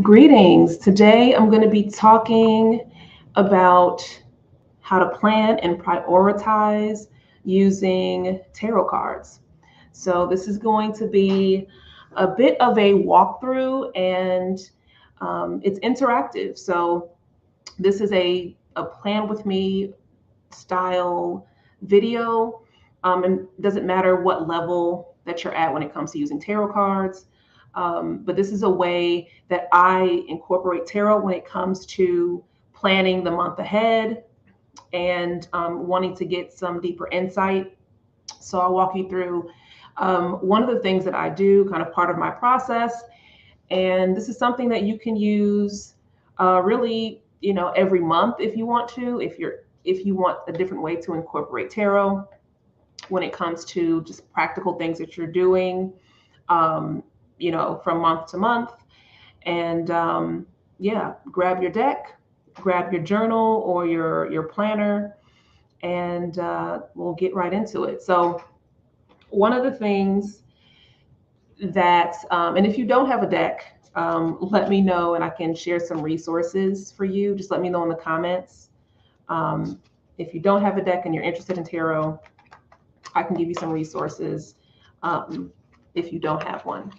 Greetings. Today I'm going to be talking about how to plan and prioritize using tarot cards. So, this is going to be a bit of a walkthrough and it's interactive. So, this is a plan with me style video. And it doesn't matter what level that you're at when it comes to using tarot cards. But this is a way that I incorporate tarot when it comes to planning the month ahead and wanting to get some deeper insight. So I'll walk you through one of the things that I do, kind of part of my process. And this is something that you can use really, every month if you want to, if you want a different way to incorporate tarot when it comes to just practical things that you're doing, um, from month to month. And yeah, grab your deck, grab your journal or your planner, and we'll get right into it. So one of the things that, and if you don't have a deck, let me know and I can share some resources for you. Just let me know in the comments. Um, if you don't have a deck and you're interested in tarot, I can give you some resources um, if you don't have one.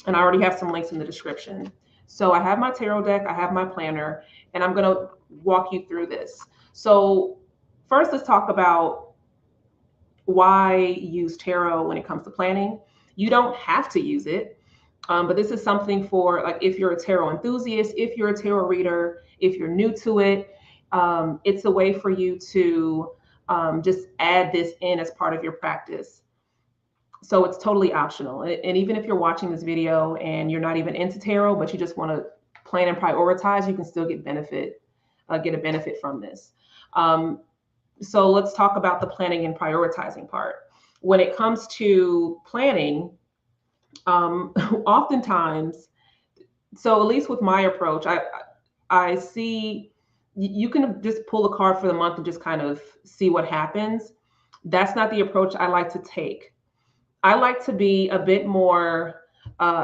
And I already have some links in the description. So I have my tarot deck, I have my planner, and I'm going to walk you through this. So first, let's talk about why use tarot when it comes to planning. You don't have to use it, but this is something for like if you're a tarot enthusiast, if you're a tarot reader, if you're new to it, it's a way for you to just add this in as part of your practice. So it's totally optional. And even if you're watching this video and you're not even into tarot, but you just want to plan and prioritize, you can still get a benefit from this. Um, so let's talk about the planning and prioritizing part. When it comes to planning, oftentimes, so at least with my approach, I see you can just pull a card for the month and just kind of see what happens. That's not the approach I like to take. I like to be a bit more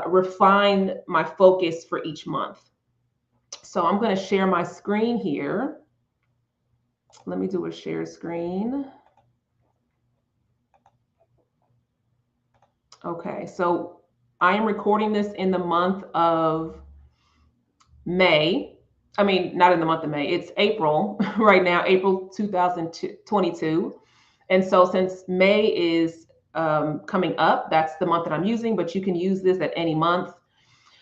refine my focus for each month. So I'm going to share my screen here. Let me do a share screen. Okay, so I am recording this in the month of May. I mean, not in the month of May, it's April right now, April 2022. And so since May is coming up, that's the month that I'm using, but you can use this at any month.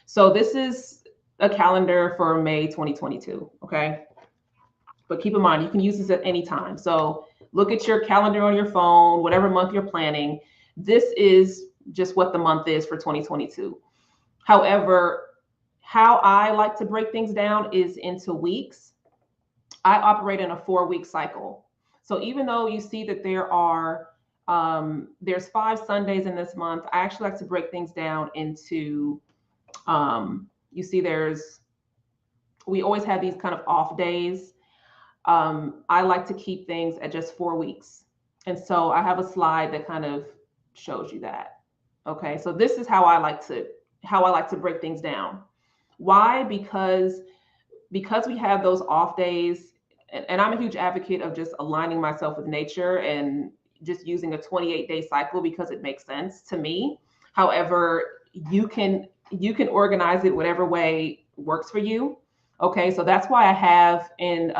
So this is a calendar for May 2022, okay? But keep in mind, you can use this at any time. So look at your calendar on your phone, whatever month you're planning. This is just what the month is for 2022. However, how I like to break things down is into weeks. I operate in a 4-week cycle. So even though you see that there's 5 Sundays in this month, I actually like to break things down into you see we always have these kind of off days. I like to keep things at just 4 weeks. And so I have a slide that kind of shows you that. Okay, so this is how I like to break things down. Why? Because we have those off days, and I'm a huge advocate of just aligning myself with nature and just using a 28-day cycle because it makes sense to me. However, you can organize it whatever way works for you. Okay, so that's why I have in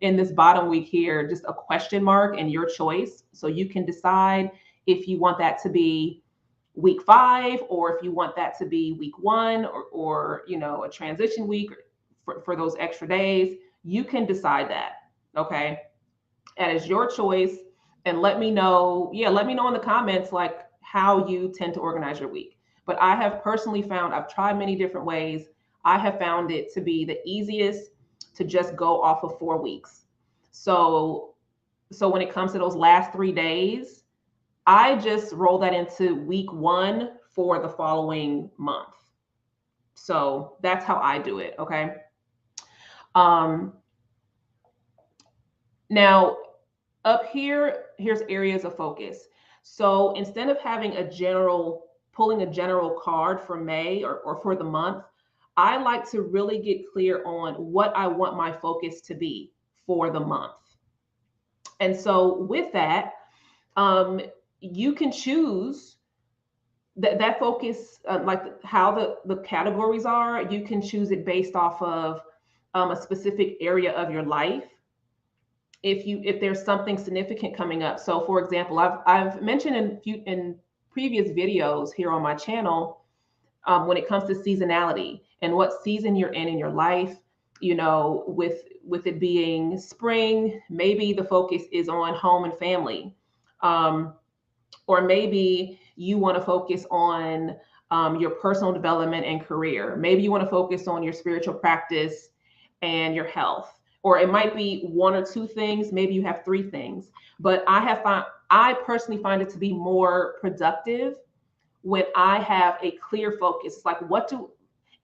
in this bottom week here just a question mark and your choice, so you can decide if you want that to be week 5 or if you want that to be week 1 or a transition week for those extra days. You can decide that. Okay, that is your choice. And let me know, yeah, let me know in the comments like how you tend to organize your week. But I have personally found, I've tried many different ways. I have found it to be the easiest to just go off of 4 weeks. So when it comes to those last 3 days, I just roll that into week 1 for the following month. So that's how I do it. Okay. Um, Now, up here, here's areas of focus. So instead of having pulling a general card for May or for the month, I like to really get clear on what I want my focus to be for the month. And so with that, um, you can choose that focus, like how the categories are. You can choose it based off of a specific area of your life. If there's something significant coming up. So for example, I've mentioned in previous videos here on my channel, when it comes to seasonality and what season you're in your life, with it being spring, maybe the focus is on home and family. Or maybe you want to focus on your personal development and career. Maybe you want to focus on your spiritual practice and your health. Or it might be one or two things. Maybe you have three things. But I personally find it to be more productive when I have a clear focus. It's like,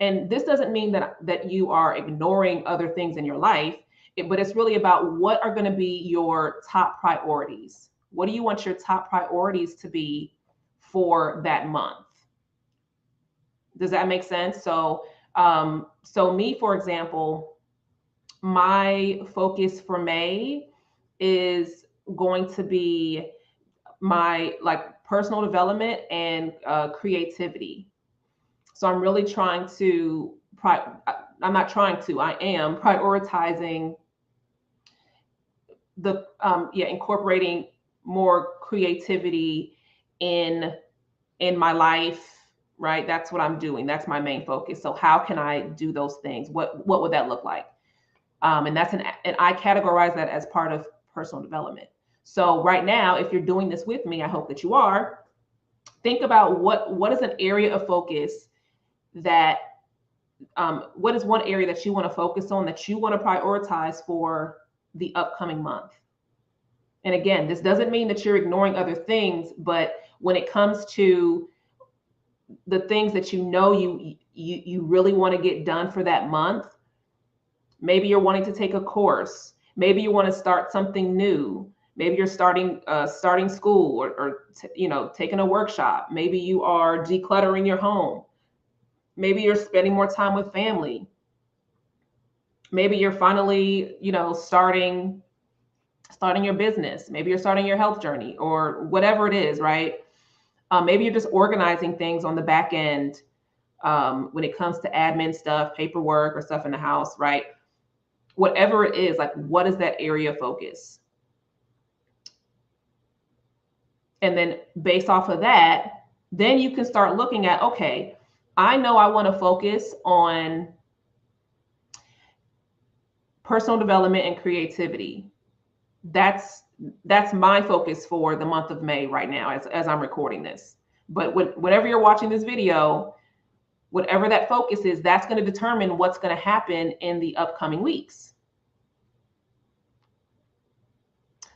and this doesn't mean that you are ignoring other things in your life, but it's really about what are going to be your top priorities. What do you want your top priorities to be for that month? Does that make sense? So me, for example, my focus for May is going to be my like personal development and creativity. So I'm really trying to, I'm not trying to, I am prioritizing incorporating more creativity in my life, right? That's what I'm doing. That's my main focus. So how can I do those things? What would that look like? And I categorize that as part of personal development. So right now, if you're doing this with me, I hope that you are, think about what is an area of focus that, what is one area that you want to focus on, that you want to prioritize for the upcoming month. And again, this doesn't mean that you're ignoring other things, but when it comes to the things that you really want to get done for that month, maybe you're wanting to take a course, maybe you want to start something new, maybe you're starting school or taking a workshop, maybe you are decluttering your home, maybe you're spending more time with family, maybe you're finally starting your business, maybe you're starting your health journey or whatever it is, right? Maybe you're just organizing things on the back end, when it comes to admin stuff, paperwork or stuff in the house, right? Whatever it is, like, what is that area of focus? And then based off of that, then you can start looking at, okay, I know I want to focus on personal development and creativity. That's my focus for the month of May right now as I'm recording this. But whenever you're watching this video, whatever that focus is, that's going to determine what's going to happen in the upcoming weeks.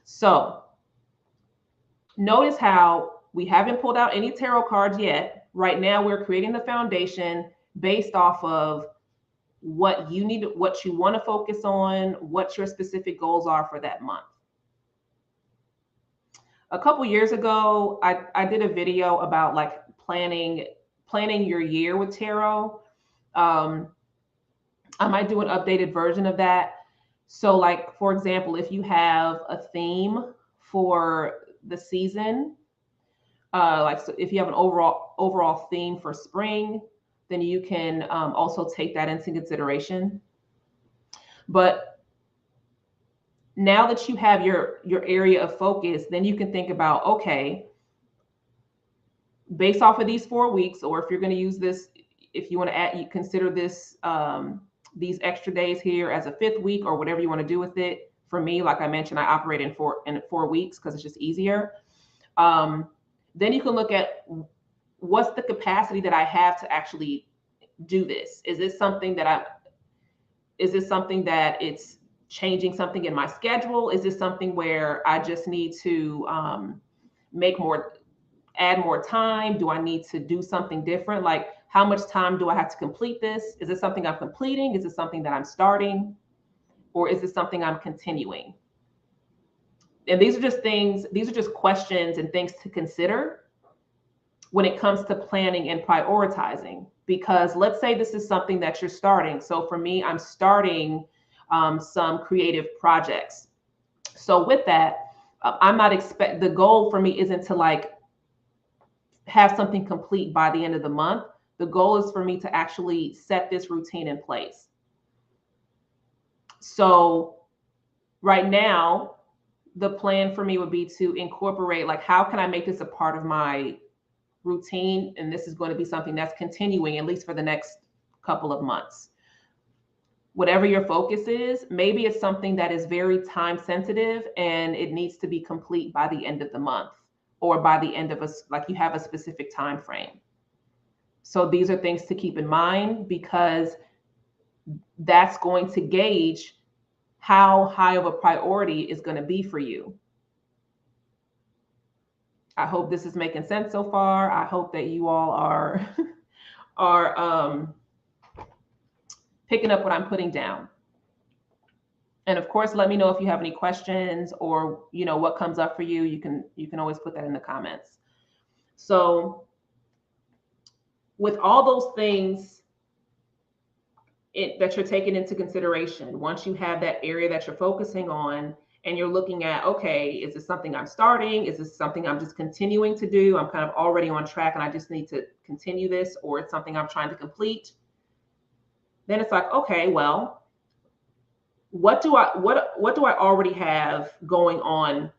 So notice how we haven't pulled out any tarot cards yet. Right now, we're creating the foundation based off of what you need, what you want to focus on, what your specific goals are for that month. A couple years ago, I did a video about like planning your year with tarot. I might do an updated version of that. So like, for example, if you have a theme for the season, so if you have an overall theme for spring, then you can also take that into consideration. But now that you have your area of focus, then you can think about, okay, based off of these 4 weeks, or if you're going to use this, if you want to you consider this, these extra days here as a 5th week or whatever you want to do with it. For me, like I mentioned, I operate in 4 weeks because it's just easier. Then you can look at what's the capacity that I have to actually do this. Is this something that it's changing something in my schedule? Is this something where I just need to add more time? Do I need to do something different? Like, how much time do I have to complete this? Is this something I'm completing? Is this something that I'm starting? Or is this something I'm continuing? And these are just questions and things to consider when it comes to planning and prioritizing, because let's say this is something that you're starting. So for me, I'm starting some creative projects. So with that, I'm not the goal for me isn't to like have something complete by the end of the month. The goal is for me to actually set this routine in place. So right now, the plan for me would be to incorporate, like, how can I make this a part of my routine? And this is going to be something that's continuing at least for the next couple of months. Whatever your focus is, maybe it's something that is very time sensitive and it needs to be complete by the end of the month, or by the end of like you have a specific time frame. So these are things to keep in mind, because that's going to gauge how high of a priority is going to be for you. I hope this is making sense so far. I hope that you all are are picking up what I'm putting down. And of course, let me know if you have any questions, or what comes up for you. You can always put that in the comments. So with all those things that you're taking into consideration, once you have that area that you're focusing on, and you're looking at, okay, is this something I'm starting? Is this something I'm just continuing to do? I'm kind of already on track and I just need to continue this, or it's something I'm trying to complete. Then it's like, okay, well, what do I already have going on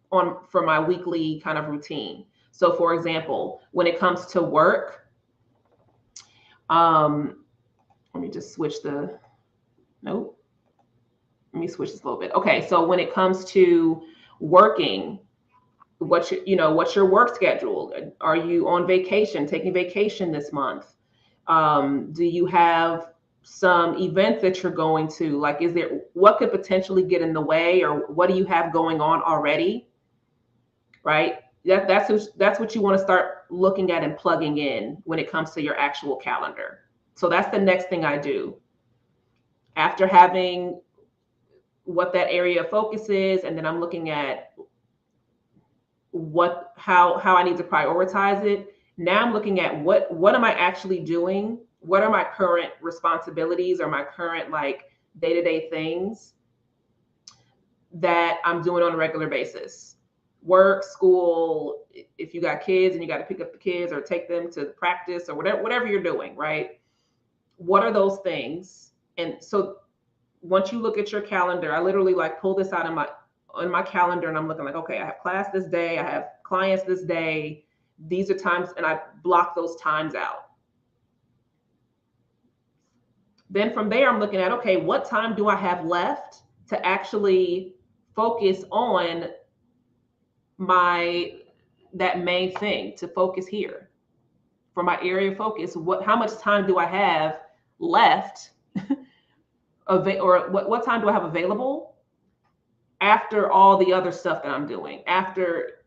for my weekly kind of routine? So for example, when it comes to work, let me just switch nope. Let me switch this a little bit. Okay, so when it comes to working, what's your work schedule? Are you on vacation, taking vacation this month? Do you have some events that you're going to? Like, what could potentially get in the way, or what do you have going on already? Right? That's what you want to start looking at and plugging in when it comes to your actual calendar. So that's the next thing I do. After having what that area of focus is, and then I'm looking at how I need to prioritize it. Now I'm looking at what am I actually doing? What are my current responsibilities, or my current like day-to-day things that I'm doing on a regular basis? Work, school, if you got kids and you got to pick up the kids or take them to practice, or whatever you're doing, right? What are those things? And so once you look at your calendar, I literally like pull this out on my calendar, and I'm looking like, okay, I have class this day, I have clients this day. These are times, and I block those times out. Then from there, I'm looking at, okay, what time do I have left to actually focus on that main thing, to focus here for my area of focus? How much time do I have left or what time do I have available after all the other stuff that I'm doing, after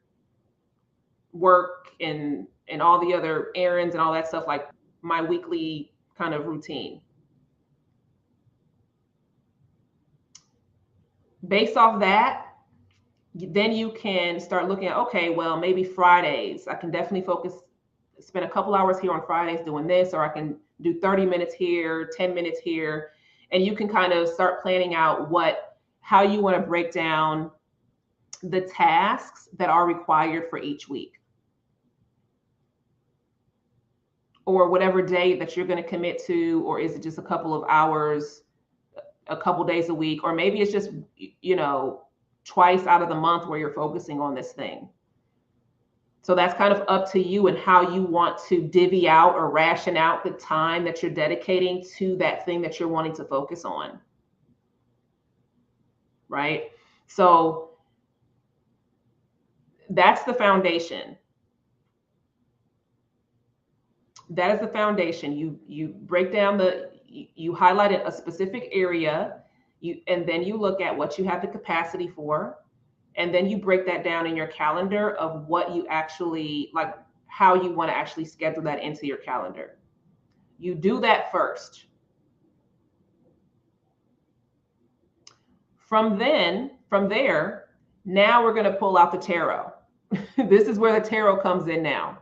work and all the other errands and all that stuff, like my weekly kind of routine. Based off that, then you can start looking at, okay, well, maybe Fridays, I can definitely spend a couple hours here on Fridays doing this, or I can do 30 minutes here, 10 minutes here. And you can kind of start planning out how you want to break down the tasks that are required for each week, or whatever day that you're going to commit to. Or is it just a couple of hours, a couple days a week, or maybe it's just, twice out of the month where you're focusing on this thing. So that's kind of up to you and how you want to divvy out or ration out the time that you're dedicating to that thing that you're wanting to focus on. Right? So that's the foundation. That is the foundation. You break down you highlight a specific area, and then you look at what you have the capacity for. And then you break that down in your calendar of what you actually, like, how you want to actually schedule that into your calendar. You do that first. From there, now we're going to pull out the tarot. This is where the tarot comes in now.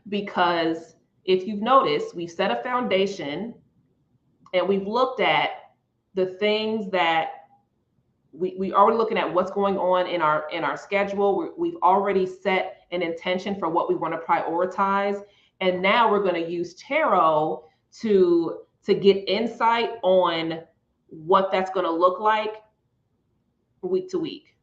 because if you've noticed, we've set a foundation and we've looked at the things that we already looking at what's going on in our schedule. We've already set an intention for what we want to prioritize, and now we're going to use tarot to get insight on what that's going to look like week to week.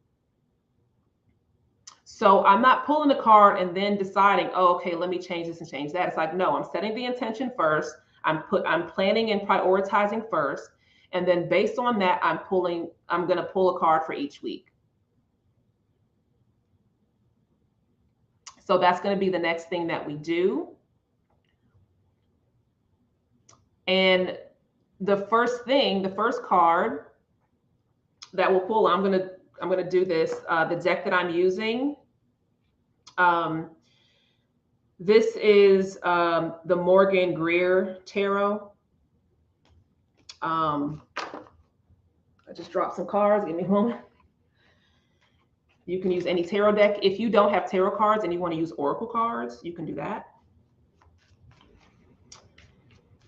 So I'm not pulling a card and then deciding, oh, okay, let me change this and change that. It's like, no, I'm setting the intention first. I'm planning and prioritizing first. And then based on that, I'm going to pull a card for each week. So that's going to be the next thing that we do. And the first card that we'll pull, I'm going to do this, the deck that I'm using. This is the Morgan Greer Tarot. I just dropped some cards. Give me a moment. You can use any tarot deck. If you don't have tarot cards and you want to use oracle cards, you can do that.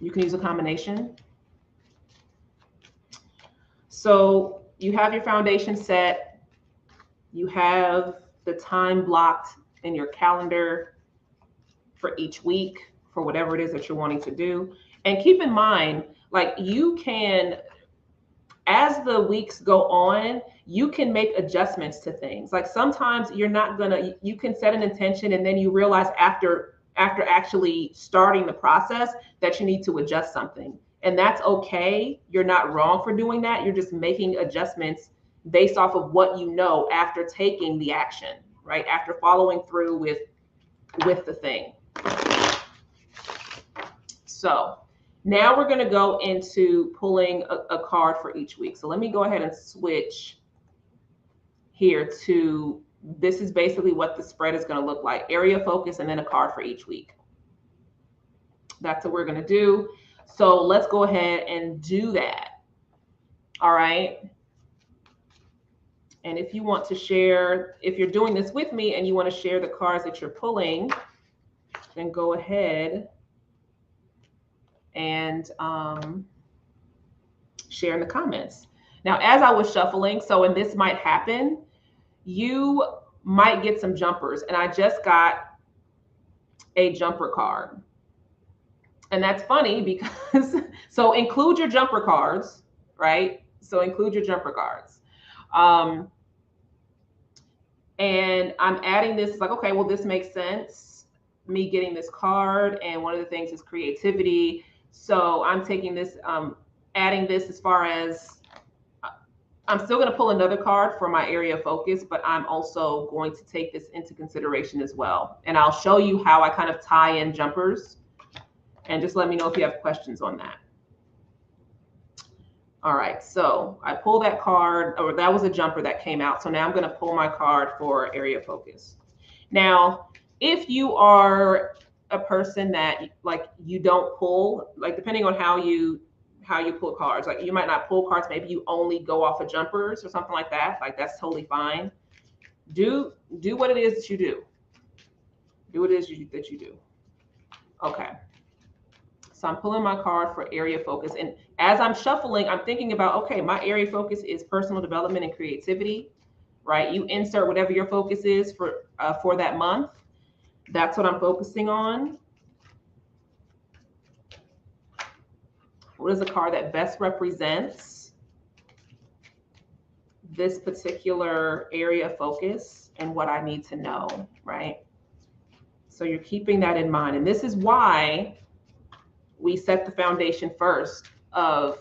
You can use a combination. So you have your foundation set. You have the time blocked in your calendar for each week for whatever it is that you're wanting to do. And keep in mind, like, you can, as the weeks go on, you can make adjustments to things. Like, sometimes you can set an intention and then you realize after actually starting the process that you need to adjust something. And that's okay. You're not wrong for doing that. You're just making adjustments based off of what you know after taking the action, right? After following through with the thing. So now we're going to go into pulling a card for each week. So let me go ahead and switch here to, this is basically what the spread is going to look like. Area focus and then a card for each week. That's what we're going to do. So let's go ahead and do that. All right. And if you want to share, if you're doing this with me and you want to share the cards that you're pulling, then go ahead and share in the comments. Now, as I was shuffling, and this might happen, you might get some jumpers. And I just got a jumper card. And that's funny because, so include your jumper cards, right? So include your jumper cards. And I'm adding this, it's like, okay, well, this makes sense, me getting this card. And one of the things is creativity. So I'm taking this, adding this as far as, I'm still going to pull another card for my area of focus, but I'm also going to take this into consideration as well. And I'll show you how I kind of tie in jumpers. And just let me know if you have questions on that. All right, so I pulled that card, or that was a jumper that came out. So now I'm going to pull my card for area focus. Now, if you are a person that, like, you don't pull, like, depending on how you pull cards, like, you might not pull cards, maybe you only go off of jumpers or something like that. Like, that's totally fine. Do what it is that you do. Do what it is that you do. Okay. So I'm pulling my card for area focus. And as I'm shuffling, I'm thinking about, okay, my area focus is personal development and creativity, right? You insert whatever your focus is for that month. That's what I'm focusing on. What is a card that best represents this particular area of focus and what I need to know, right? So you're keeping that in mind. And this is why we set the foundation first of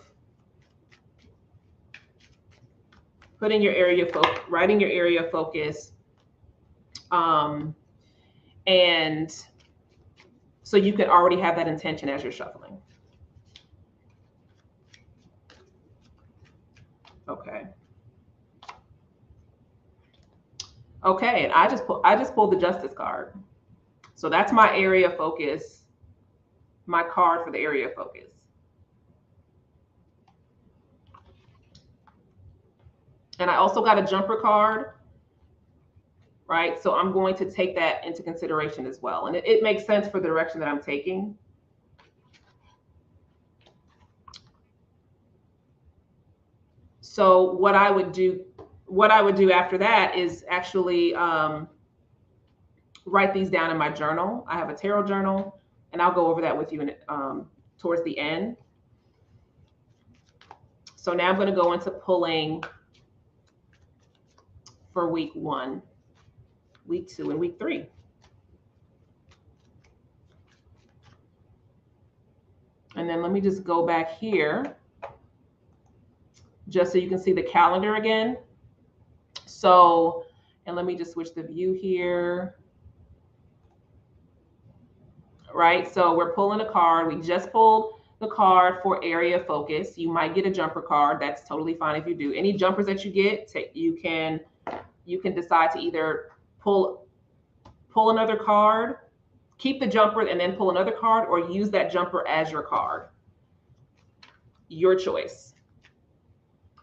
putting your area focus, writing your area of focus. And so you can already have that intention as you're shuffling. Okay. Okay, and I just pulled the Justice card. So that's my area of focus, my card for the area of focus. And I also got a jumper card right? So I'm going to take that into consideration as well. And it makes sense for the direction that I'm taking. So what I would do after that is actually write these down in my journal. I have a tarot journal, and I'll go over that with you towards the end. So now I'm going to go into pulling for week 1, week 2, and week 3. And then let me just go back here just so you can see the calendar again. So, and let me just switch the view here. Right, so we're pulling a card. We just pulled the card for area focus. You might get a jumper card. That's totally fine if you do. Any jumpers that you get, you can decide to either pull another card, keep the jumper and then pull another card, or use that jumper as your card. Your choice.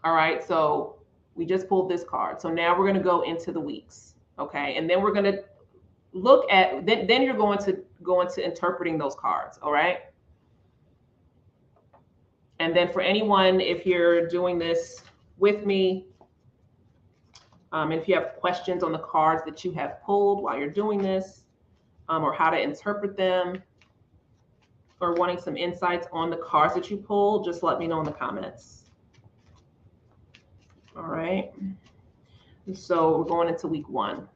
All right, so we just pulled this card. So now we're going to go into the weeks. Okay, and then we're going to look at, then you're going to go into interpreting those cards. All right. And then for anyone, if you're doing this with me, and if you have questions on the cards that you have pulled while you're doing this, or how to interpret them, or wanting some insights on the cards that you pulled, just let me know in the comments. All right. So we're going into week 1.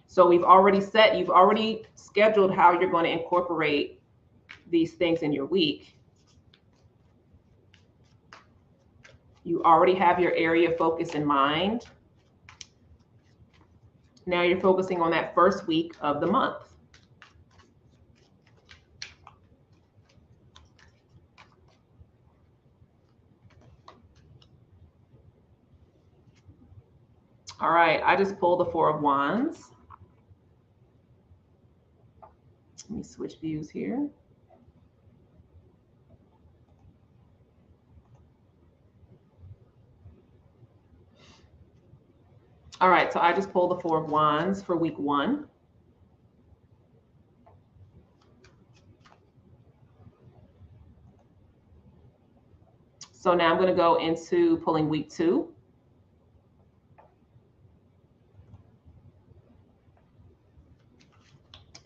So you've already scheduled how you're going to incorporate these things in your week. You already have your area of focus in mind. Now you're focusing on that first week of the month. All right, I just pulled the 4 of Wands. Let me switch views here. All right, so I just pulled the 4 of Wands for week 1. So now I'm going to go into pulling week 2.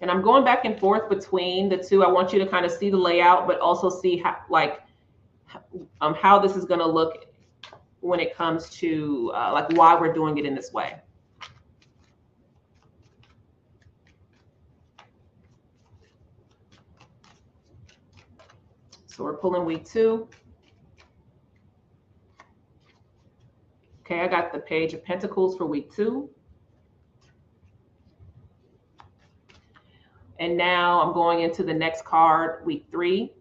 And I'm going back and forth between the two. I want you to kind of see the layout, but also see how this is going to look when it comes to like why we're doing it in this way. So we're pulling week 2. Okay, I got the Page of Pentacles for week 2. And now I'm going into the next card, week 3.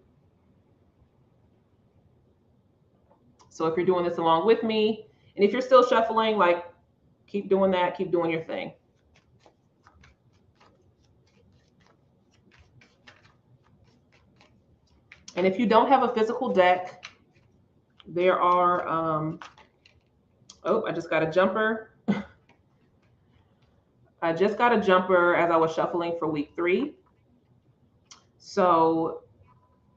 So if you're doing this along with me, and if you're still shuffling, like keep doing that, keep doing your thing. And if you don't have a physical deck, there are, oh, I just got a jumper. I just got a jumper as I was shuffling for week 3. So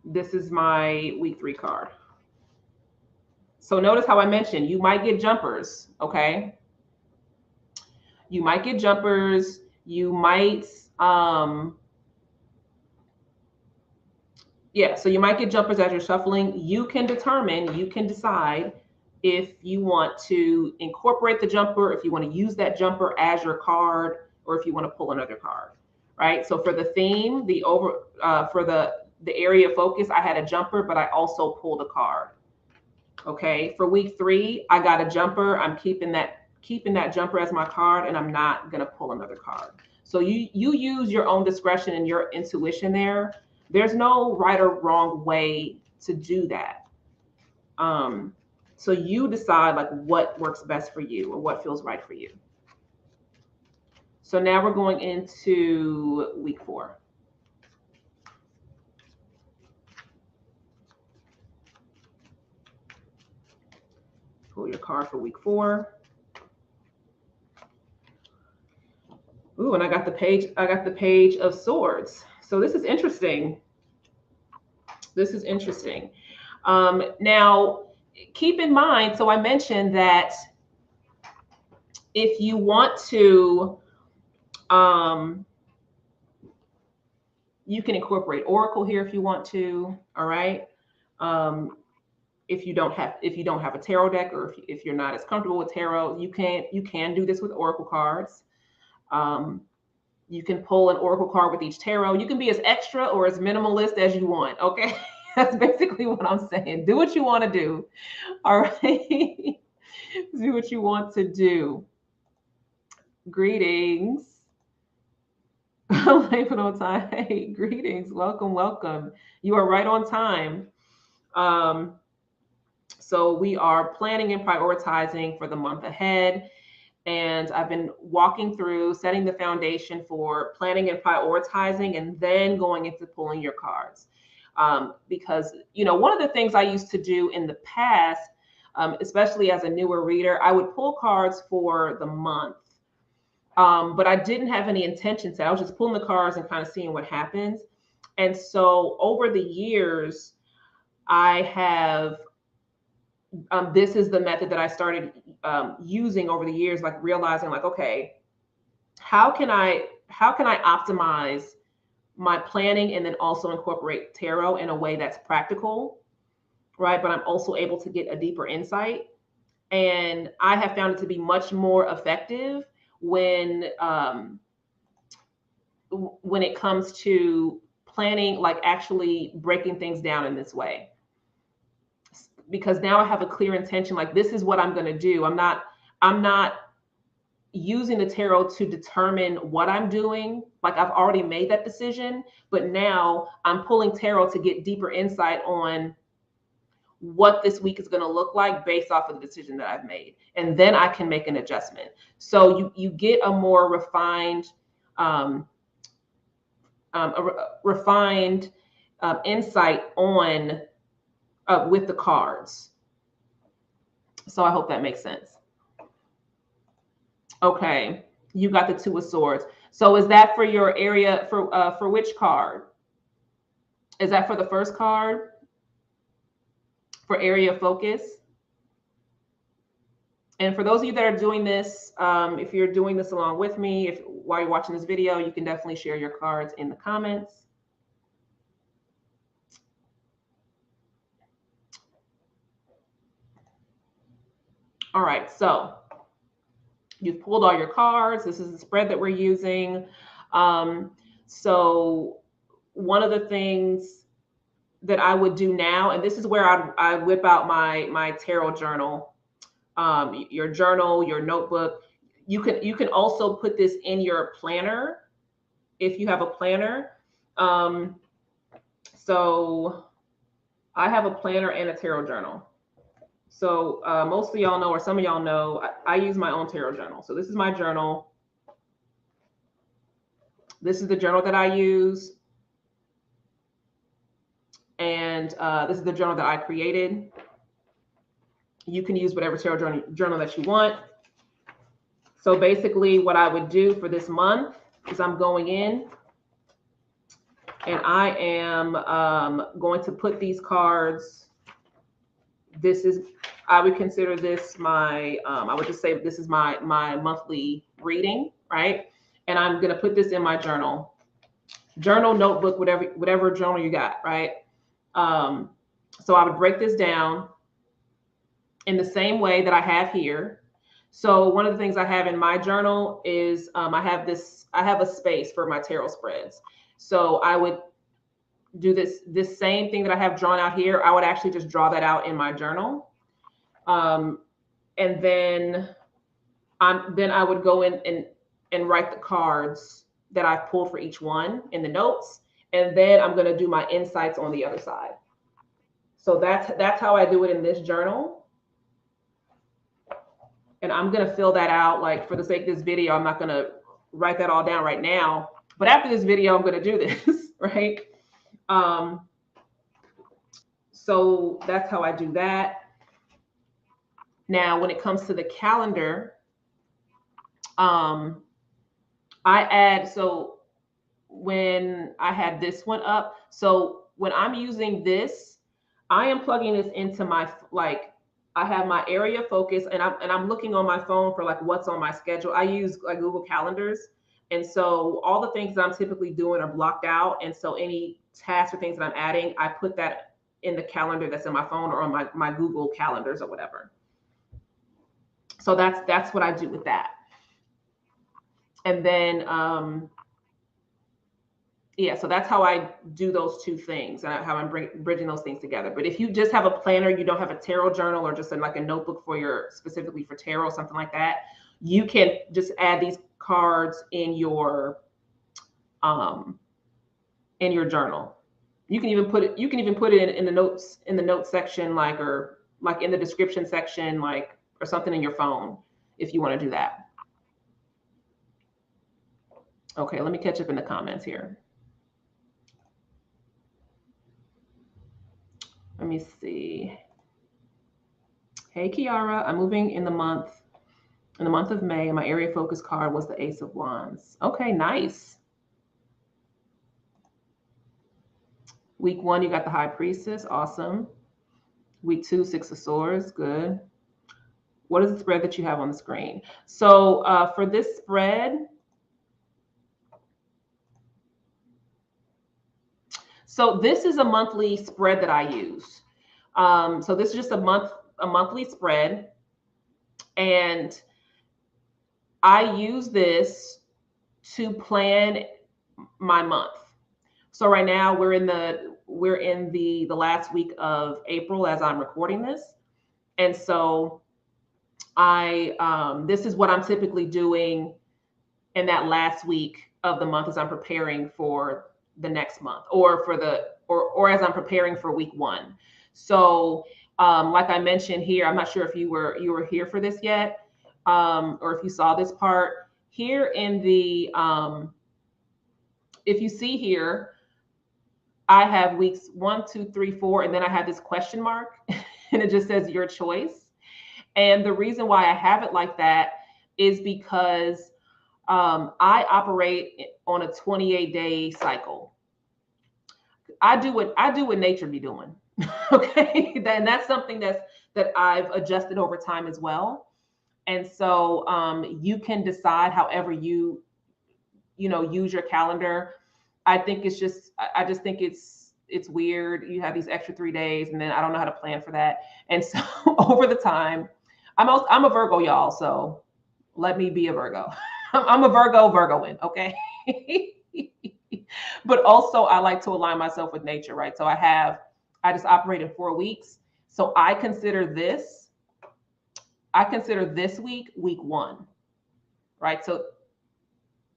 this is my week 3 card. So notice how I mentioned you might get jumpers, okay? You might get jumpers. You might, yeah, so you might get jumpers as you're shuffling. You can decide if you want to incorporate the jumper, if you want to use that jumper as your card, or if you want to pull another card, right? So for the theme, for the area of focus, I had a jumper, but I also pulled a card. Okay, for week 3, I got a jumper. I'm keeping that jumper as my card, and I'm not gonna pull another card. So you use your own discretion and your intuition there. There's no right or wrong way to do that. So you decide like what works best for you or what feels right for you. So now we're going into week 4. Pull your card for week 4. Ooh, and I got the page of swords. So this is interesting. This is interesting. Now, keep in mind, so I mentioned that if you want to, um, you can incorporate Oracle here if you want to. All right. Um, if you don't have a tarot deck, or if you're not as comfortable with tarot, you can do this with Oracle cards. Um, you can pull an Oracle card with each tarot. You can be as extra or as minimalist as you want. Okay. That's basically what I'm saying. Do what you want to do. All right. Do what you want to do. Greetings. Life on time. Hey, greetings. Welcome, welcome. You are right on time. Um, so we are planning and prioritizing for the month ahead. And I've been walking through setting the foundation for planning and prioritizing, and then going into pulling your cards. Because, one of the things I used to do in the past, especially as a newer reader, I would pull cards for the month. But I didn't have any intention set. I was just pulling the cards and kind of seeing what happens. And so over the years, I have this is the method that I started using over the years, like realizing, like, okay, how can I optimize my planning and then also incorporate tarot in a way that's practical, right? But I'm also able to get a deeper insight. And I have found it to be much more effective when it comes to planning, like actually breaking things down in this way. Because now I have a clear intention, like this is what I'm going to do. I'm not using the tarot to determine what I'm doing. Like I've already made that decision, but now I'm pulling tarot to get deeper insight on what this week is going to look like based off of the decision that I've made. And then I can make an adjustment. So you get a more refined, insight on with the cards. So I hope that makes sense. Okay, you got the Two of Swords. So is that for your area, for which card? Is that for the first card? For area of focus? And for those of you that are doing this, if you're doing this along with me, while you're watching this video, you can definitely share your cards in the comments. All right, so you've pulled all your cards. This is the spread that we're using. So one of the things that I would do now, and this is where I whip out my tarot journal, your journal, your notebook. You can also put this in your planner if you have a planner. So I have a planner and a tarot journal. So most of y'all know, or some of y'all know, I use my own tarot journal. So this is my journal. This is the journal that I use. And this is the journal that I created. You can use whatever tarot journal that you want. So basically what I would do for this month is I'm going in and I am going to put these cards. I would consider this I would just say this is my monthly reading, right? And I'm going to put this in my journal, notebook, whatever journal you got, right? So I would break this down in the same way that I have here. So one of the things I have in my journal is I have a space for my tarot spreads. So I would do this same thing that I have drawn out here. I would actually just draw that out in my journal. And then I would go in and write the cards that I've pulled for each one in the notes. And then I'm going to do my insights on the other side. So that's how I do it in this journal. And I'm going to fill that out. Like for the sake of this video, I'm not going to write that all down right now. But after this video, I'm going to do this, right? So that's how I do that. Now, when it comes to the calendar, I add, so when I had this one up, so when I'm using this, I am plugging this into my, like, I have my area focus, and I'm looking on my phone for like what's on my schedule. I use like Google Calendars, and so all the things that I'm typically doing are blocked out, and so any tasks or things that I'm adding, I put that in the calendar that's in my phone or on my Google Calendars or whatever. So that's what I do with that. And then yeah, so that's how I do those two things and how I'm bridging those things together. But if you just have a planner, you don't have a tarot journal or just like a notebook for your, specifically for tarot, something like that, you can just add these cards um in your journal. You can even put it in the notes section, like, or like in the description section, like, or something in your phone if you want to do that. Okay, let me catch up in the comments here. Let me see. Hey Kiara, I'm moving in the month of May, and my area focus card was the Ace of Wands. Okay, nice. Week 1, you got the High Priestess. Awesome. Week 2, Six of Swords. Good. What is the spread that you have on the screen? So for this spread, so this is a monthly spread that I use. So this is just a monthly spread, and I use this to plan my month. So right now we're in the last week of April as I'm recording this, and so this is what I'm typically doing in that last week of the month as I'm preparing for the next month, or as I'm preparing for week 1. So like I mentioned here, I'm not sure if you were here for this yet, or if you saw this part here in the if you see here, I have weeks 1, 2, 3, 4, and then I have this question mark and it just says your choice. And the reason why I have it like that is because I operate on a 28-day cycle. I do what nature be doing. Okay, then that's something that I've adjusted over time as well. And so you can decide however you use your calendar. I just think it's weird. You have these extra 3 days, and then I don't know how to plan for that. And so over the time, I'm a Virgo, y'all. So let me be a Virgo. I'm a Virgoing, okay? But also I like to align myself with nature, right? So I just operate in 4 weeks. So I consider this week 1, right? So,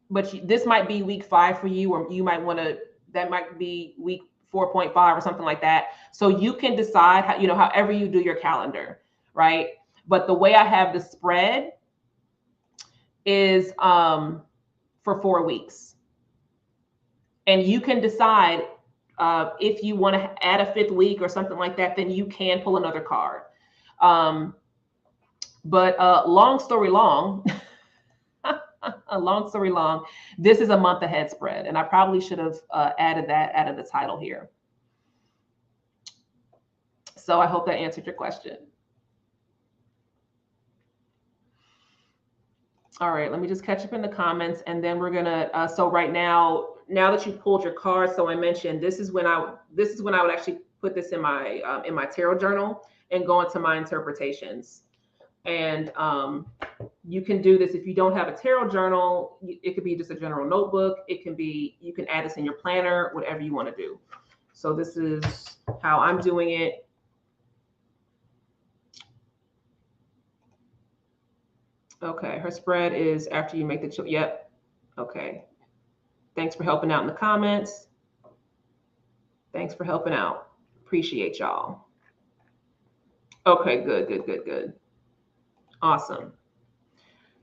but this might be week 5 for you, or you might want to, that might be week 4.5 or something like that. So you can decide how, however you do your calendar, right? But the way I have the spread is for 4 weeks. And you can decide if you want to add a 5th week or something like that, then you can pull another card. But long story long, this is a month ahead spread. And I probably should have added the title here. So I hope that answered your question. All right, let me just catch up in the comments, and then we're gonna. So right now that you pulled your card, so I mentioned this is when I would actually put this in my tarot journal and go into my interpretations. And you can do this if you don't have a tarot journal. It could be just a general notebook. It can be, you can add this in your planner, whatever you want to do. So this is how I'm doing it. Okay, her spread is after you make the choice. Yep. Okay. Thanks for helping out in the comments. Thanks for helping out. Appreciate y'all. Okay, good. Awesome.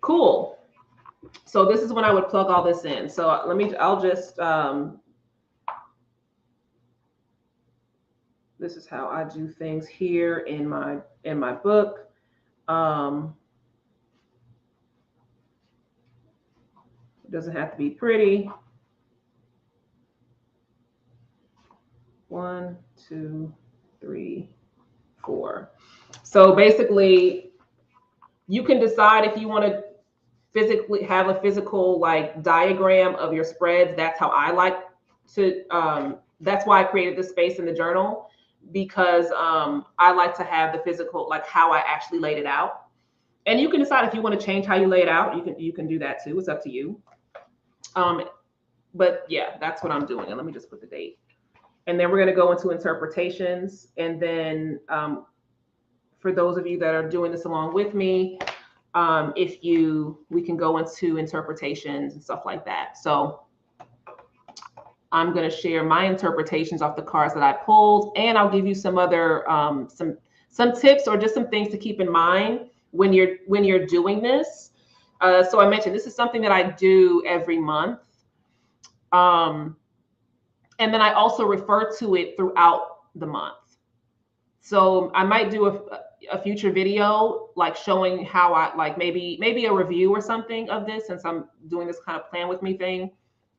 Cool. So this is when I would plug all this in. So I'll just, this is how I do things here in my book. Let It doesn't have to be pretty. 1, 2, 3, 4. So basically, you can decide if you want to physically have a physical like diagram of your spreads. That's how I like to. That's why I created this space in the journal, because I like to have the physical, like how I actually laid it out. And you can decide if you want to change how you lay it out. You can do that too. It's up to you. But yeah, that's what I'm doing. And let me just put the date. And then we're going to go into interpretations. And then for those of you that are doing this along with me, we can go into interpretations and stuff like that. So I'm going to share my interpretations off the cards that I pulled, and I'll give you some other some tips or just some things to keep in mind when you're doing this. So I mentioned this is something that I do every month. And then I also refer to it throughout the month. So I might do a future video like showing how I like maybe a review or something of this, since I'm doing this kind of plan with me thing.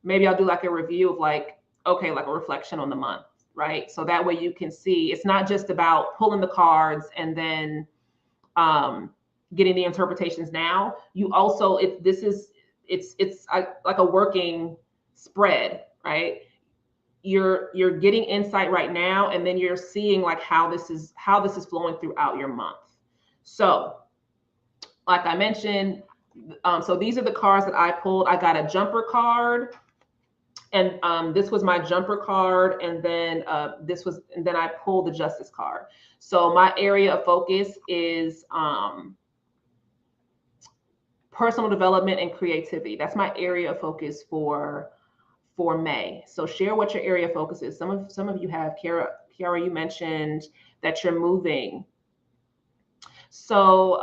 Maybe I'll do like a review of like a reflection on the month, right? So that way you can see it's not just about pulling the cards and then getting the interpretations now. You also it's like a working spread, right? You're getting insight right now, and then you're seeing like how this is flowing throughout your month. So like I mentioned, so these are the cards that I pulled. I got a jumper card, and this was my jumper card, and then I pulled the justice card. So my area of focus is personal development and creativity. That's my area of focus for May. So share what your area of focus is. Some of you have, Kiara, you mentioned that you're moving. So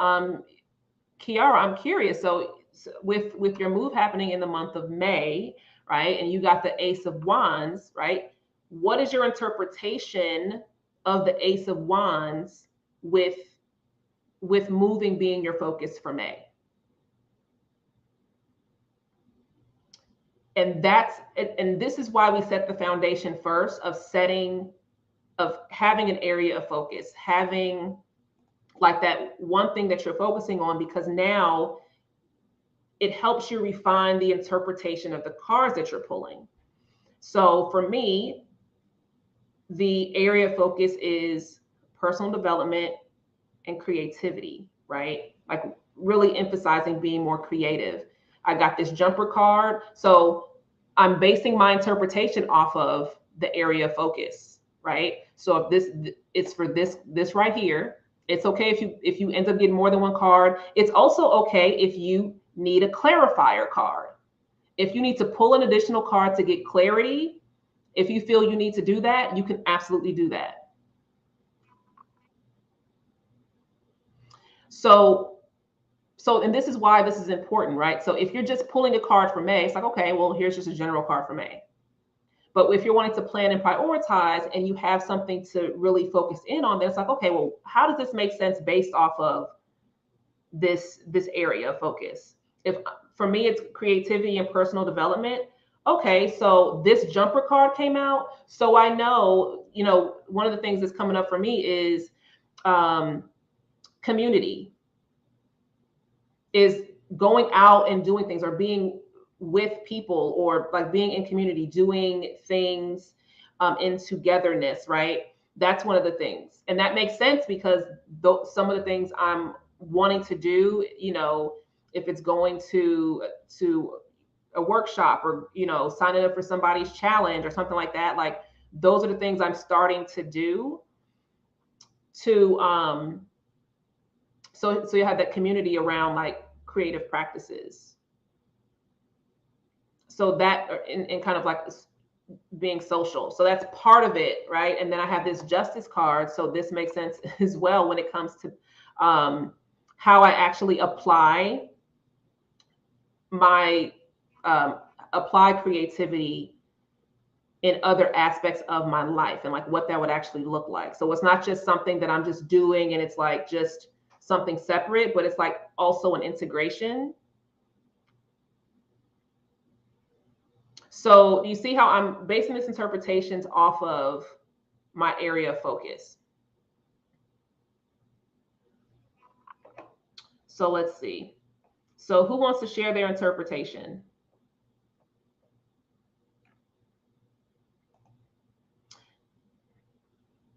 Kiara, I'm curious. So with your move happening in the month of May, right? And you got the Ace of Wands, right? What is your interpretation of the Ace of Wands with moving being your focus for May? And this is why we set the foundation first of having an area of focus, having like that one thing that you're focusing on, because now it helps you refine the interpretation of the cards that you're pulling. So for me, the area of focus is personal development and creativity, right? Like really emphasizing being more creative. I got this jumper card. So I'm basing my interpretation off of the area of focus, right? So if it's for this right here, it's okay if you end up getting more than one card. It's also okay if you need a clarifier card. If you need to pull an additional card to get clarity, if you feel you need to do that, you can absolutely do that. So and this is why this is important, right? So if you're just pulling a card for May, it's like, okay, well, here's just a general card for May. But if you're wanting to plan and prioritize and you have something to really focus in on, then it's like, okay, well, how does this make sense based off of this area of focus? If for me, it's creativity and personal development. Okay, so this jumper card came out. So I know, one of the things that's coming up for me is community, is going out and doing things or being with people or like being in community, doing things in togetherness, right? That's one of the things. And that makes sense because some of the things I'm wanting to do, if it's going to a workshop or, signing up for somebody's challenge or something like that, like those are the things I'm starting to do to, so you have that community around like creative practices. So that and kind of like being social. So that's part of it, right? And then I have this justice card. So this makes sense as well when it comes to how I actually apply my apply creativity in other aspects of my life and like what that would actually look like. So it's not just something that I'm just doing and it's like just something separate, but it's like also an integration. So you see how I'm basing this interpretations off of my area of focus. So let's see. So who wants to share their interpretation?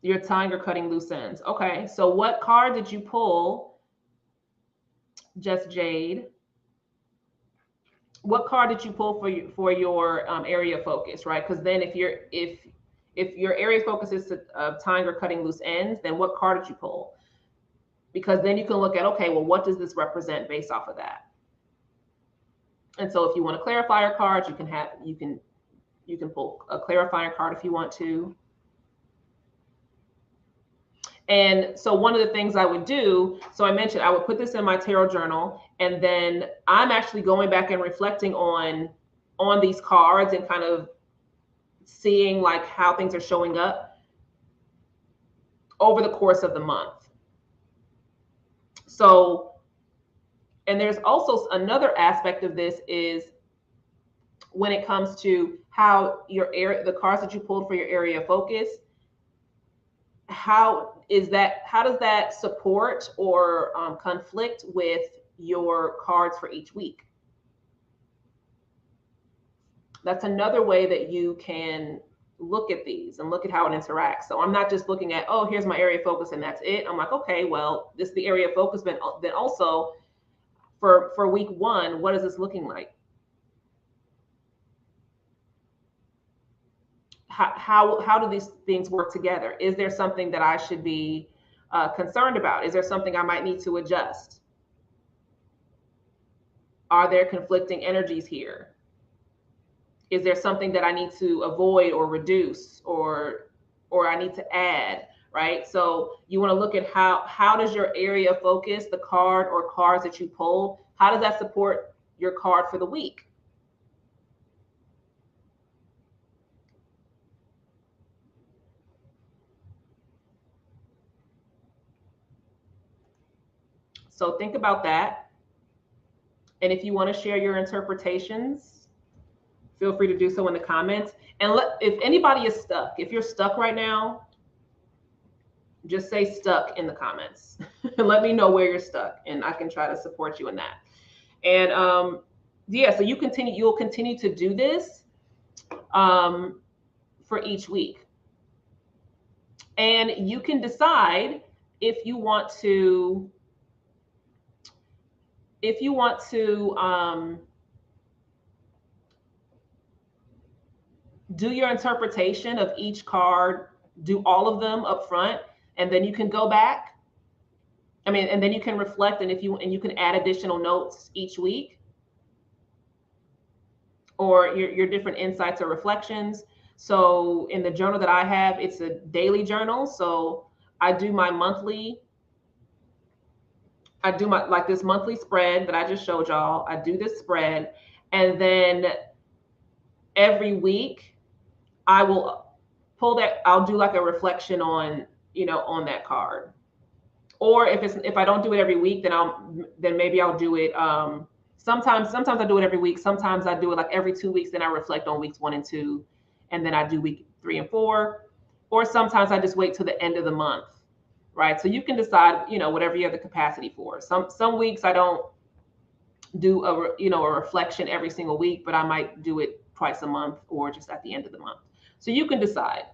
You're tying or cutting loose ends. Okay, so what card did you pull? Just Jade. What card did you pull for your area of focus, right? Because then if your area of focus is tying or cutting loose ends, then what card did you pull? Because then you can look at, okay, well, what does this represent based off of that? And so if you want a clarifier card, you can pull a clarifier card if you want to. And so one of the things I would do, so I mentioned I would put this in my tarot journal, and then I'm actually going back and reflecting on these cards and kind of seeing like how things are showing up over the course of the month. So, and there's also another aspect of this is when it comes to how the cards that you pulled for your area of focus, how does that support or conflict with your cards for each week? That's another way that you can look at these and look at how it interacts. So I'm not just looking at, oh, here's my area of focus and that's it. I'm like, okay, well, this is the area of focus, but then also for week 1, what is this looking like? How do these things work together? Is there something that I should be concerned about? Is there something I might need to adjust? Are there conflicting energies here? Is there something that I need to avoid or reduce or I need to add, right? So you want to look at how does your area of focus, the card or cards that you pull, how does that support your card for the week? So think about that. And if you want to share your interpretations, feel free to do so in the comments. And if anybody is stuck, if you're stuck right now, just say stuck in the comments. Let me know where you're stuck and I can try to support you in that. And yeah, so you'll continue to do this for each week. And you can decide if you want to do your interpretation of each card, do all of them up front, and then you can go back. And then you can reflect, and you can add additional notes each week, or your different insights or reflections. So in the journal that I have, it's a daily journal. So I do my like this monthly spread that I just showed y'all. I do this spread, and then every week I will pull that. I'll do like a reflection on that card. Or if I don't do it every week, then maybe I'll do it. Sometimes I do it every week. Sometimes I do it like every 2 weeks. Then I reflect on weeks 1 and 2, and then I do week 3 and 4. Or sometimes I just wait till the end of the month, right? So you can decide, whatever you have the capacity for. Some weeks I don't do a reflection every single week, but I might do it twice a month or just at the end of the month. So you can decide.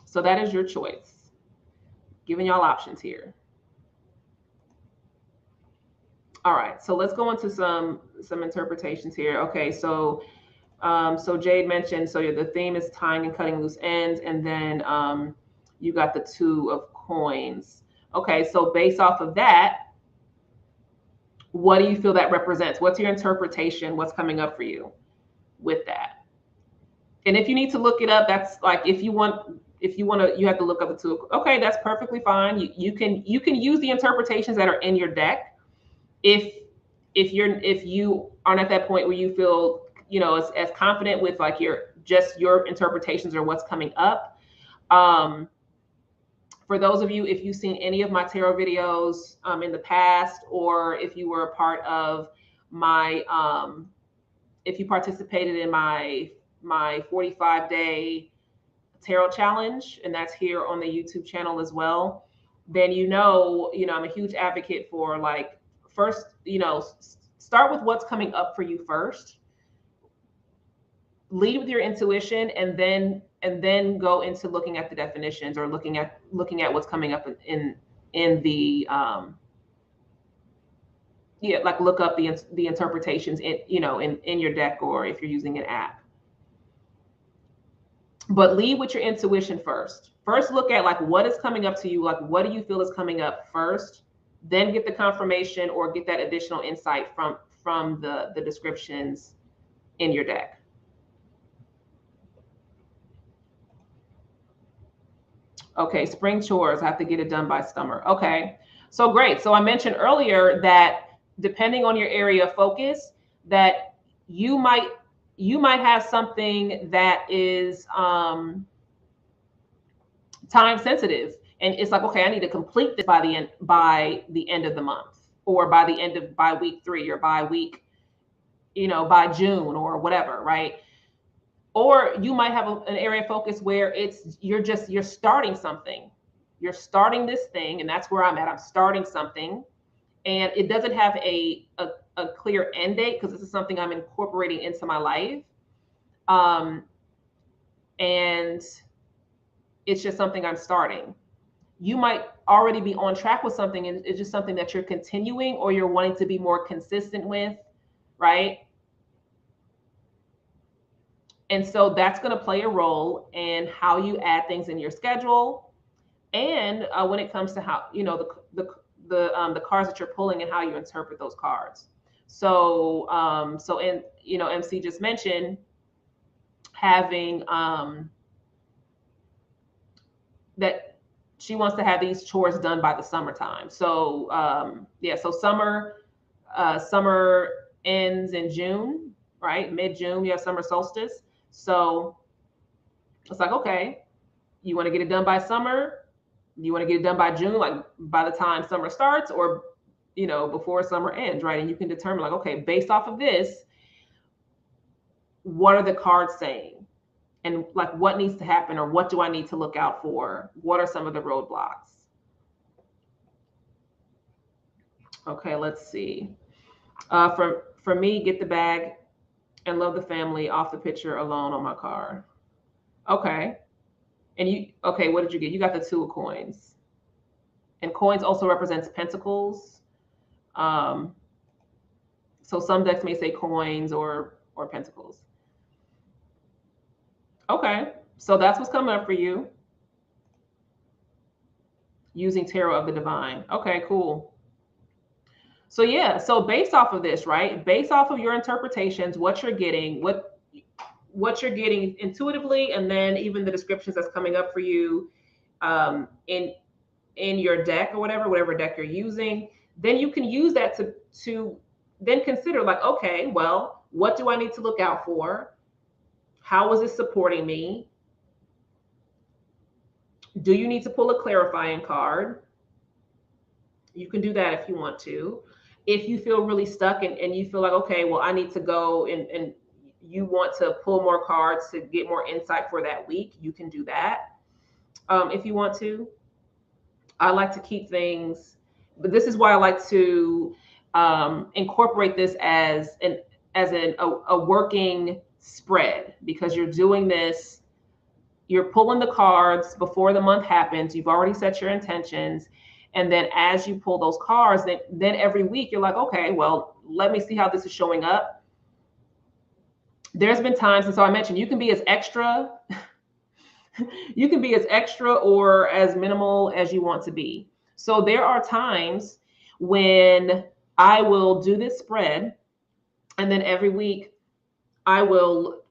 So that is your choice. Giving y'all options here. All right, so let's go into some interpretations here. Okay, so Jade mentioned, so the theme is tying and cutting loose ends, and then you got the 2 of coins. Okay, so based off of that, what do you feel that represents? What's your interpretation? What's coming up for you with that? And if you need to look it up, that's like if you want to, you have to look up the 2. Okay, that's perfectly fine. You can use the interpretations that are in your deck. If you aren't at that point where you feel as confident with like your interpretations or what's coming up. For those of you, if you've seen any of my tarot videos in the past, or if you were a part of my if you participated in my 45-day tarot challenge, and that's here on the YouTube channel as well, then I'm a huge advocate for, like, first, start with what's coming up for you first. Lead with your intuition, and then go into looking at the definitions, or looking at what's coming up in the like look up the interpretations in your deck, or if you're using an app. But lead with your intuition first. First, look at, like, what is coming up to you, like what do you feel is coming up first, then get the confirmation or get that additional insight from the descriptions in your deck. Okay, spring chores, I have to get it done by summer. Okay, so great. So I mentioned earlier that depending on your area of focus, that you might have something that is time sensitive, and it's like, okay, I need to complete this by the end of the month, or by week 3, or by week, by June, or whatever, right? Or you might have an area of focus where you're starting something. You're starting this thing, and that's where I'm at. I'm starting something, and it doesn't have a clear end date, because this is something I'm incorporating into my life. And it's just something I'm starting. You might already be on track with something, and it's just something that you're continuing, or you're wanting to be more consistent with, right? And so that's going to play a role in how you add things in your schedule, and when it comes to how, the cards that you're pulling, and how you interpret those cards. So MC just mentioned having that she wants to have these chores done by the summertime. So so summer ends in June, right? Mid-June, you have summer solstice. So it's like, okay, you want to get it done by summer? You want to get it done by June, like by the time summer starts, or, before summer ends, right? And you can determine, like, okay, based off of this, what are the cards saying? And, like, what needs to happen, or what do I need to look out for? What are some of the roadblocks? Okay, let's see. For me, get the bag and love the family off the picture alone on my car. Okay. And what did you get? You got the 2 of coins. And coins also represents pentacles. So some decks may say coins or pentacles. Okay. So that's what's coming up for you. Using Tarot of the Divine. Okay, cool. So so based off of this, right? Based off of your interpretations, what you're getting, what you're getting intuitively, and then even the descriptions that's coming up for you in your deck, or whatever deck you're using, then you can use that to then consider, like, okay, well, what do I need to look out for? How is it supporting me? Do you need to pull a clarifying card? You can do that if you want to. If you feel really stuck, and you feel like, okay, well, I need to go and you want to pull more cards to get more insight for that week, you can do that if you want to. I like to keep things, but this is why I like to incorporate this as a working spread, because you're doing this, you're pulling the cards before the month happens. You've already set your intentions. And then as you pull those cards, then every week you're like, okay, well, let me see how this is showing up. There's been times, and so I mentioned, you can be as extra, you can be as extra or as minimal as you want to be. So there are times when I will do this spread, and then every week I'll look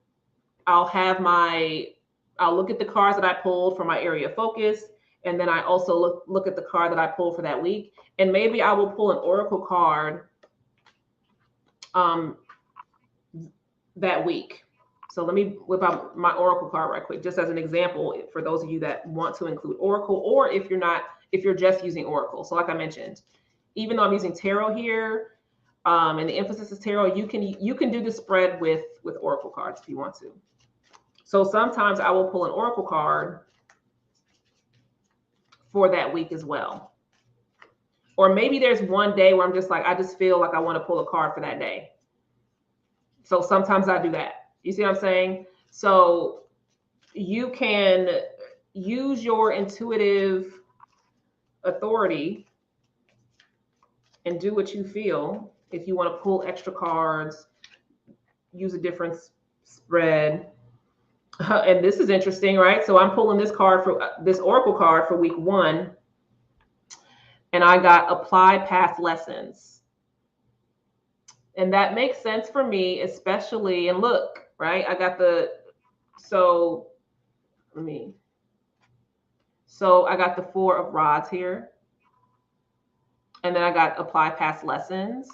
at the cards that I pulled for my area of focus. And then I also look at the card that I pulled for that week. And maybe I will pull an oracle card that week. So let me whip out my oracle card right quick, just as an example, for those of you that want to include oracle, or if you're just using oracle. So like I mentioned, even though I'm using tarot here, and the emphasis is tarot, you can do the spread with oracle cards if you want to. So sometimes I will pull an oracle card for that week as well. Or maybe there's one day where I'm just like, I just feel like I want to pull a card for that day. So sometimes I do that. You see what I'm saying? So you can use your intuitive authority and do what you feel. If you want to pull extra cards, use a different spread. And this is interesting, right? So I'm pulling this card for this oracle card for week 1. And I got apply past lessons. And that makes sense for me, especially, and look, right? I got the, so I got the 4 of rods here. And then I got apply past lessons.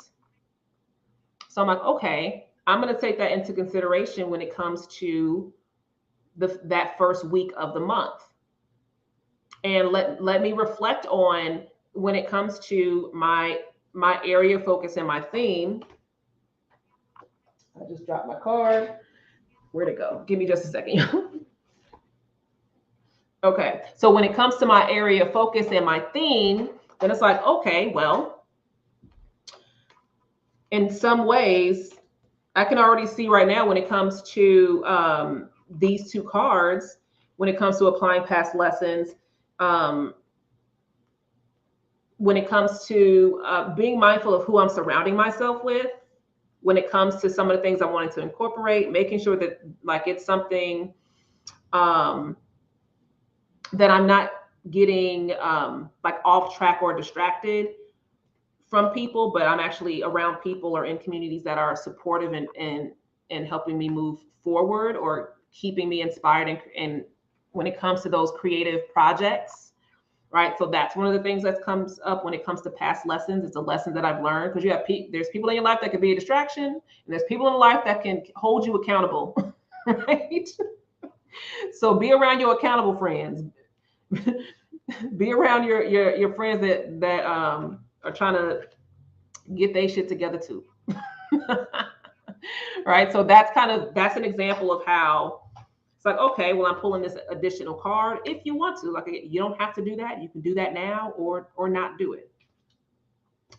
So I'm like, okay, I'm going to take that into consideration when it comes to that first week of the month. And let me reflect on when it comes to my area of focus and my theme. I just dropped my card. Where'd it go? Give me just a second. Okay, so when it comes to my area of focus and my theme, then it's like, okay, well, in some ways, I can already see right now when it comes to these 2 cards, when it comes to applying past lessons, when it comes to being mindful of who I'm surrounding myself with, when it comes to some of the things I wanted to incorporate, making sure that like it's something that I'm not getting like off track or distracted from people, but I'm actually around people or in communities that are supportive and helping me move forward or keeping me inspired. And when it comes to those creative projects, right? So that's one of the things that comes up when it comes to past lessons. It's a lesson that I've learned, because there's people in your life that can be a distraction, and there's people in life that can hold you accountable, right? So be around your accountable friends. Be around your friends that are trying to get their shit together too. Right? So that's an example of how it's like, okay, well, I'm pulling this additional card. If you want to, like, you don't have to do that. You can do that now or not do it.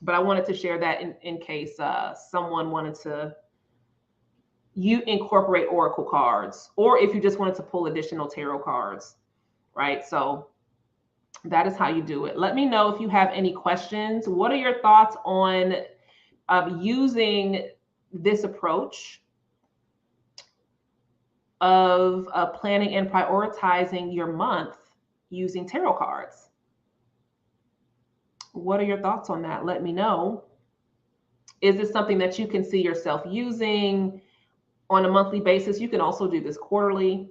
But I wanted to share that in case someone wanted to incorporate oracle cards, or if you just wanted to pull additional tarot cards, right? So that is how you do it. Let me know if you have any questions. What are your thoughts on using this approach of planning and prioritizing your month using tarot cards? What are your thoughts on that? Let me know. Is this something that you can see yourself using on a monthly basis? You can also do this quarterly.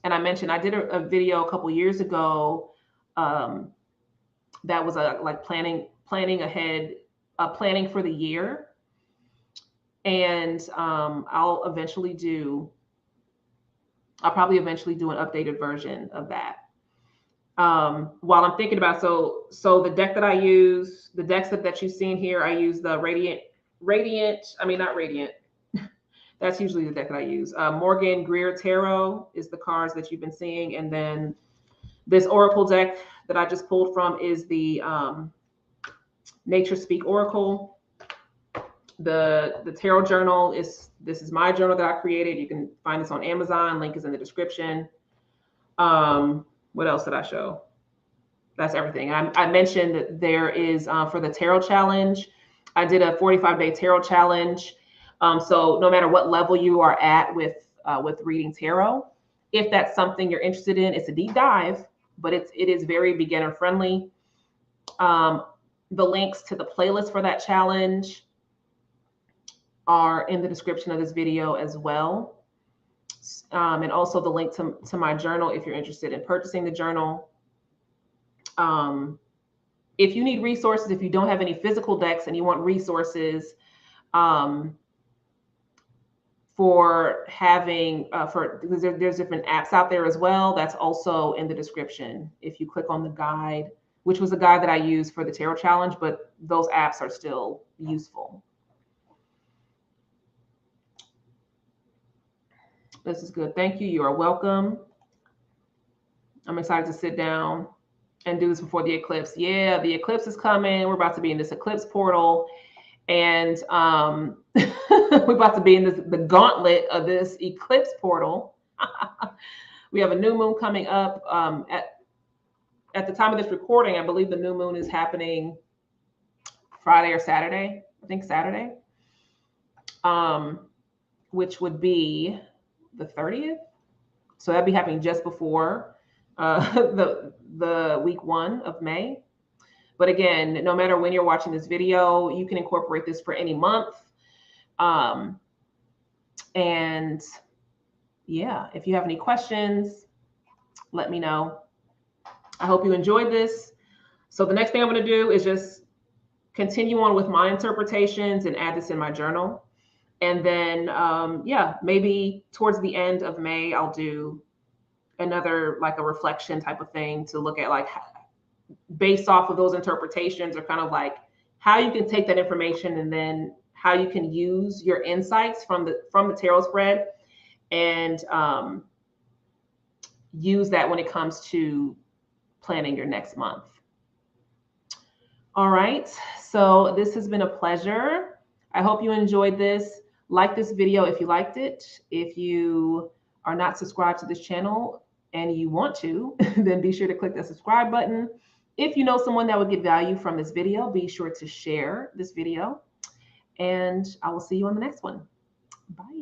And I mentioned I did a video a couple years ago that was like planning ahead, planning for the year. And I'll probably eventually do an updated version of that. While I'm thinking about, so the deck that I use, the decks that you've seen here, I use the not Radiant. That's usually the deck that I use. Morgan Greer Tarot is the cards that you've been seeing. And then this Oracle deck that I just pulled from is the Nature Speak Oracle. The tarot journal this is my journal that I created. You can find this on Amazon. Link is in the description. What else did I show? That's everything. I mentioned that there is for the tarot challenge, I did a 45-day tarot challenge. So no matter what level you are at with reading tarot, if that's something you're interested in, it's a deep dive, but it is very beginner friendly. The links to the playlist for that challenge are in the description of this video as well. And also the link to my journal if you're interested in purchasing the journal. If you need resources, if you don't have any physical decks and you want resources for having, because there's different apps out there as well, that's also in the description. If you click on the guide, which was a guide that I used for the tarot challenge, but those apps are still useful. This is good. Thank you. You are welcome. I'm excited to sit down and do this before the eclipse. Yeah, the eclipse is coming. We're about to be in this eclipse portal. And we're about to be in the gauntlet of this eclipse portal. We have a new moon coming up. At the time of this recording, I believe the new moon is happening Friday or Saturday. I think Saturday, which would be the 30th. So that'd be happening just before the week 1 of May. But again, no matter when you're watching this video, you can incorporate this for any month. And yeah, if you have any questions, let me know. I hope you enjoyed this. So the next thing I'm going to do is just continue on with my interpretations and add this in my journal. And then, yeah, maybe towards the end of May, I'll do another, like a reflection type of thing to look at, like, based off of those interpretations, or kind of like how you can take that information and then how you can use your insights from the tarot spread and use that when it comes to planning your next month. All right, so this has been a pleasure. I hope you enjoyed this. Like this video if you liked it. If you are not subscribed to this channel and you want to, then be sure to click the subscribe button. If you know someone that would get value from this video, be sure to share this video. And I will see you on the next one. Bye.